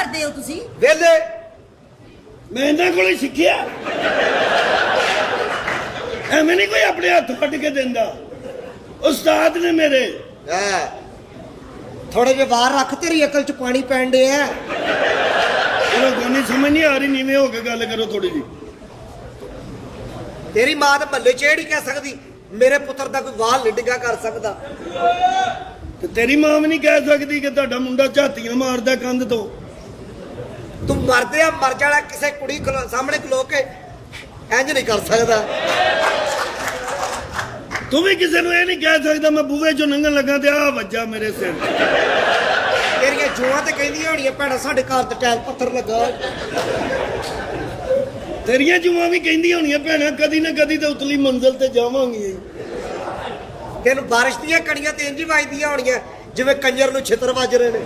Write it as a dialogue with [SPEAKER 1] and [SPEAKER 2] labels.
[SPEAKER 1] ਕਰਦੇ ਹੋ ਤੁਸੀਂ?
[SPEAKER 2] ਵੇਲੇ
[SPEAKER 3] ਮੈਂ ਇਹਨਾਂ ਕੋਲ ਹੀ ਸਿੱਖਿਆ। ਐਵੇਂ ਨਹੀਂ ਕੋਈ ਆਪਣੇ ਹੱਥ ਫੜ ਕੇ ਦਿੰਦਾ, ਉਸਤਾਦ ਨੇ ਮੇਰੇ।
[SPEAKER 2] ਥੋੜੇ ਜਿਹੇ ਬਾਹਰ ਰੱਖ, ਤੇਰੀ ਅਕਲ ਚ ਪਾਣੀ ਪੈਣ ਡਿਆ।
[SPEAKER 3] ਚਲੋ ਕੋਈ ਨਹੀਂ, ਸਮਝ ਨਹੀਂ ਆ ਰਹੀ, ਨੀਵੇਂ ਹੋ ਕੇ ਗੱਲ ਕਰੋ ਥੋੜੀ ਜੀ।
[SPEAKER 2] ਤੇਰੀ ਮਾਂ ਤਾਂ ਮਹੱਲੇ ਚ ਇਹ ਨਹੀਂ ਕਹਿ ਸਕਦੀ ਮੇਰੇ ਪੁੱਤਰ ਦਾ ਕੋਈ ਵਾਲ ਨਹੀਂ ਡਿੱਗਾ ਕਰ ਸਕਦਾ।
[SPEAKER 3] ਤੇ ਤੇਰੀ ਮਾਂ ਵੀ ਨਹੀਂ ਕਹਿ ਸਕਦੀ ਕਿ ਤੁਹਾਡਾ ਮੁੰਡਾ ਝਾਤੀਆਂ ਮਾਰਦਾ ਕੰਧ ਤੋਂ।
[SPEAKER 2] ਤੂੰ ਮਰਦੇ ਆ ਮਰ ਜਾਣਾ, ਕਿਸੇ ਕੁੜੀ ਸਾਹਮਣੇ ਖਲੋ ਕੇ ਇੰਜ ਨਹੀਂ ਕਰ ਸਕਦਾ।
[SPEAKER 3] ਤੂੰ ਵੀ ਕਿਸੇ ਨੂੰ ਇਹ ਨਹੀਂ ਕਹਿ ਸਕਦਾ ਮੈਂ ਬੂਹੇ ਚੋਂ ਲੰਘਣ ਲੱਗਾ ਤੇ ਆ ਵੱਜਾ ਮੇਰੇ ਸਿਰ।
[SPEAKER 2] ਤੇਰੀਆਂ ਜੂਆਂ ਤੇ ਕਹਿੰਦੀਆਂ ਹੋਣੀਆਂ ਭੈਣਾਂ ਸਾਡੇ ਘਰ ਤੇ ਟੈਲ ਪੱਥਰ ਲੱਗਾ।
[SPEAKER 3] ਤੇਰੀਆਂ ਜੂਆਂ ਵੀ ਕਹਿੰਦੀਆਂ ਹੋਣੀਆਂ ਭੈਣਾਂ ਕਦੀ ਨਾ ਕਦੀ ਤੇ ਉਤਲੀ ਮੰਜ਼ਿਲ ਤੇ ਜਾਵਾਂਗੀ।
[SPEAKER 2] ਤੈਨੂੰ ਬਾਰਿਸ਼ ਦੀਆਂ ਕਣੀਆਂ ਤੇ ਇੰਜ ਹੀ ਵੱਜਦੀਆਂ ਹੋਣੀਆਂ ਜਿਵੇਂ ਕੰਜਰ ਨੂੰ ਛਿੱਤਰ ਵੱਜ ਰਹੇ ਨੇ।